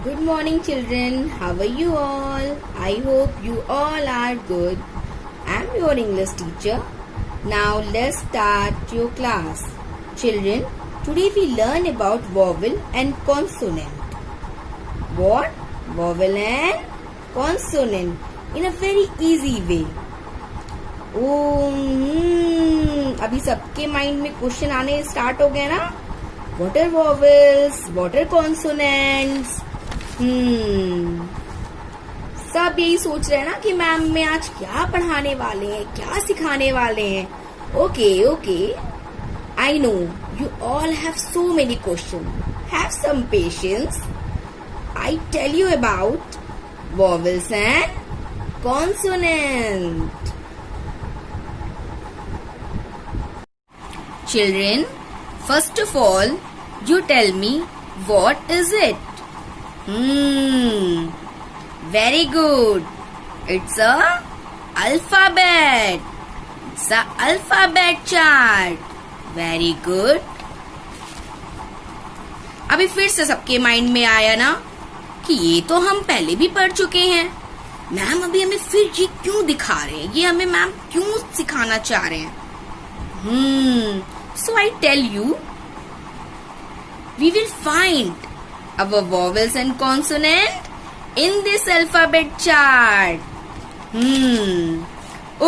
Good morning, children. How are you all? I hope you all are good. I'm your English teacher. Now let's start your class. Children, today we learn about vowel and consonant. What? Vowel and consonant in a very easy way. अभी सबके mind में question आने start हो गए ना. What are vowels? What are consonants? सब यही सोच रहे हैं ना कि मैम में आज क्या पढ़ाने वाले हैं, क्या सिखाने वाले हैं. Okay. I know you all have so many questions. Have some patience. I tell you about vowels and consonant. Children, first of all, you tell me what is it? Very good. It's a alphabet. It's a alphabet chart. Very good. अभी फिर से सबके mind में आया ना कि ये तो हम पहले भी पढ़ चुके हैं. मैम अभी हमें फिर ये क्यों दिखा रहे हैं, ये हमें मैम क्यों सिखाना चाह रहे हैं. So I tell you, we will find our vowels and consonant in this alphabet chart.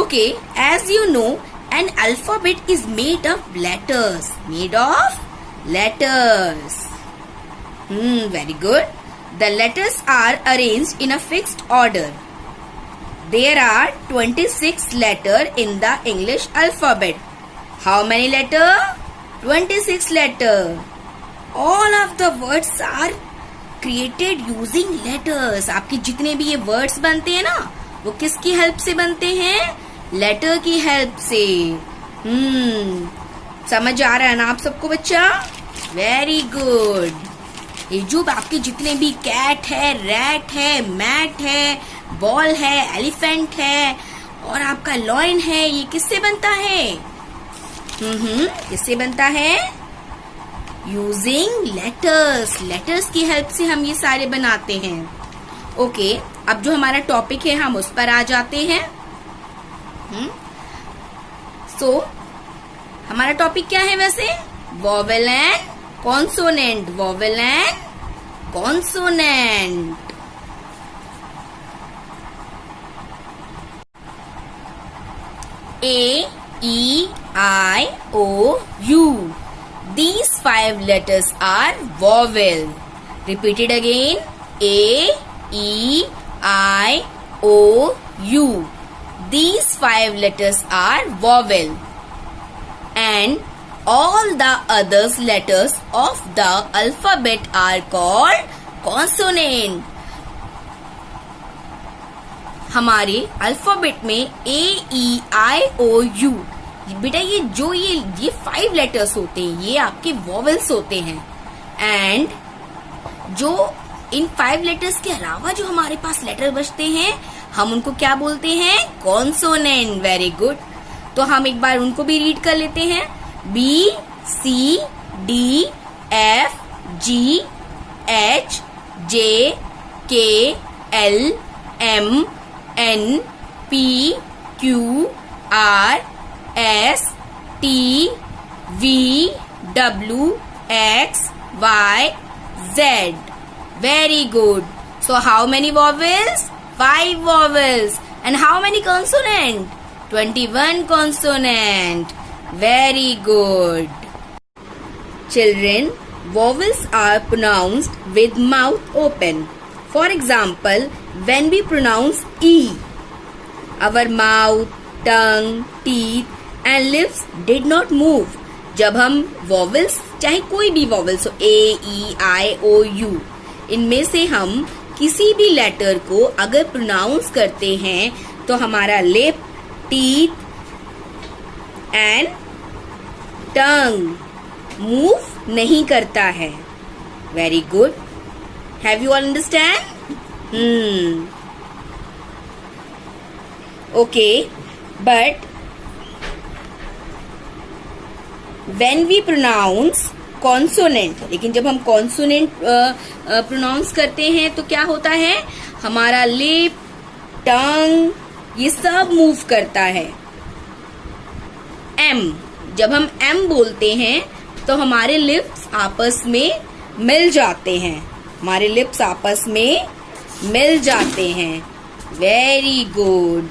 Okay, as you know, an alphabet is made of letters. Very good. The letters are arranged in a fixed order. There are 26 letters in the English alphabet. How many letters? 26 letters. All of the words are created using letters. आपके जितने भी ये words बनते हैं ना, वो किसकी help से बनते हैं? लेटर की हेल्प से. समझ आ रहा है ना आप सबको बच्चा? Very good. ये जो आपके जितने भी कैट है, रैट है, मैट है, बॉल है, एलिफेंट है और आपका लॉयन है, ये किससे बनता है? किससे बनता है? Using letters. लेटर्स की हेल्प से हम ये सारे बनाते हैं. ओके, अब जो हमारा टॉपिक है हम उस पर आ जाते हैं. सो हमारा टॉपिक क्या है वैसे? Vowel and consonant. Vowel and consonant. A, E, I, O, U. These 5 letters are vowel. Repeat it again. A, E, I, O, U. These 5 letters are vowel. And all the other letters of the alphabet are called consonant. हमारे alphabet में AEIOU बेटा ये 5 letters होते हैं, ये आपके vowels होते हैं. एंड जो इन 5 लेटर्स के अलावा जो हमारे पास लेटर बचते हैं हम उनको क्या बोलते हैं? कॉन्सोनेंट. Very good. तो हम एक बार उनको भी रीड कर लेते हैं. B, C, D, F, G, H, J, K, L, M, N, P, Q, R, S, T, V, W, X, Y, Z. Very good. So how many vowels? 5 vowels. And how many consonant? 21 consonant. Very good. Children, vowels are pronounced with mouth open. For example, when we pronounce E, our mouth, tongue, teeth and lips did not move. जब हम vowels, चाहे कोई भी vowels हो, A, E, I, O, U, इनमें से हम किसी भी लेटर को अगर प्रोनाउंस करते हैं तो हमारा lip, teeth and tongue move नहीं करता है. Very good. Have you all understand? Okay, but when we pronounce consonant. लेकिन जब हम कॉन्सोनेंट प्रोनाउंस करते हैं तो क्या होता है, हमारा लिप, टंग, ये सब मूव करता है। एम, जब हम एम बोलते हैं तो हमारे लिप्स आपस में मिल जाते हैं, हमारे लिप्स आपस में मिल जाते हैं। Very good.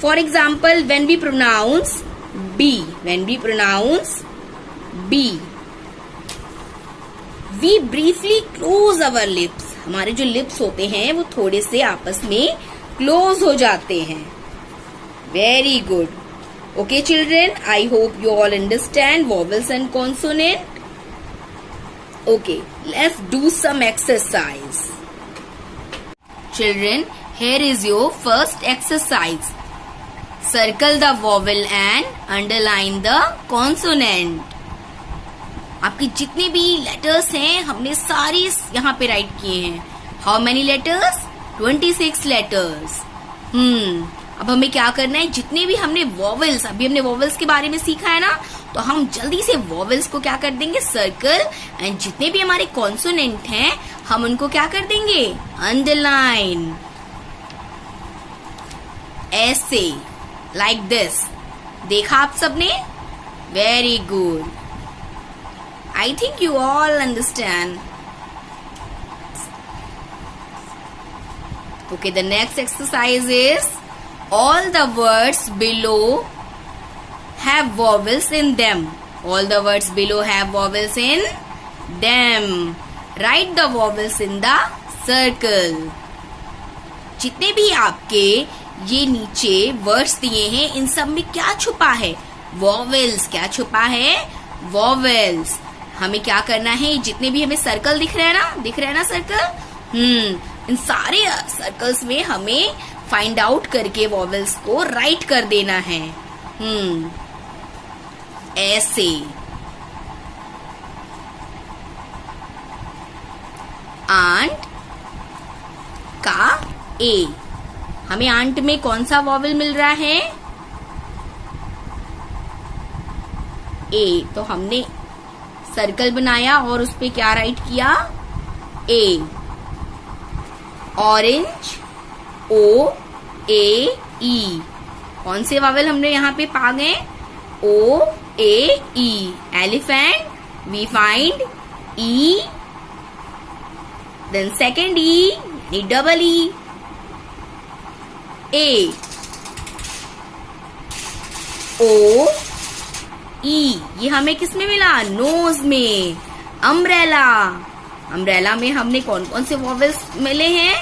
For example, when we pronounce B, we briefly close our lips. हमारे जो लिप्स होते हैं वो थोड़े से आपस में क्लोज हो जाते हैं। Very good. Okay children, I hope you all understand vowels and consonant. Okay, let's do some exercise. Children, here is your first exercise. Circle the vowel and underline the consonant. आपके जितने भी letters हैं हमने सारी यहाँ पे right किए हैं। How many letters? 26 letters. अब हमें क्या करना है, जितने भी हमने वॉवेल्स, अभी हमने वॉवेल्स के बारे में सीखा है ना, तो हम जल्दी से वॉवेल्स को क्या कर देंगे, सर्कल, एंड जितने भी हमारे कॉन्सोनेंट हैं हम उनको क्या कर देंगे, अंडरलाइन, ऐसे, लाइक दिस। देखा आप सबने? Very good. I think you all understand. Okay, the next exercise is all the words below have vowels in them. All the words below have vowels in them. Write the vowels in the circle. जितने भी आपके ये नीचे words दिए हैं इन सब में क्या छुपा है, वॉवेल्स। क्या छुपा है, वॉवेल्स। हमें क्या करना है, जितने भी हमें सर्कल दिख रहे हैं ना सर्कल, इन सारे सर्कल्स में हमें फाइंड आउट करके वॉवेल्स को राइट कर देना है। ऐसे। आंट का ए, हमें आंट में कौन सा वॉवेल मिल रहा है, ए। तो हमने सर्कल बनाया और उस पे क्या राइट किया, ए। ऑरेंज, ओ ए ई, कौन से वावेल हमने यहाँ पे पा गए, O A E. Elephant, we find E, then second E, double E. A, O E, ये हमें किस में मिला, नोज में। अम्ब्रेला, अम्ब्रेला में हमने कौन कौन से वॉवेल्स मिले हैं,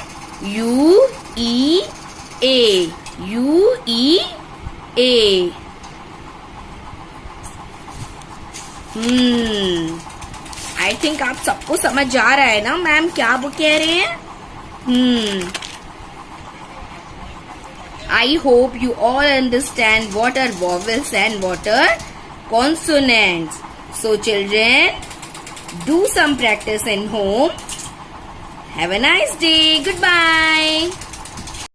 you E A, you E A. I think आप सबको समझ आ रहा है ना मैम क्या वो कह रहे हैं। I hope you all understand what are vowels and what are consonants. So children, do some practice in home. Have a nice day. Goodbye.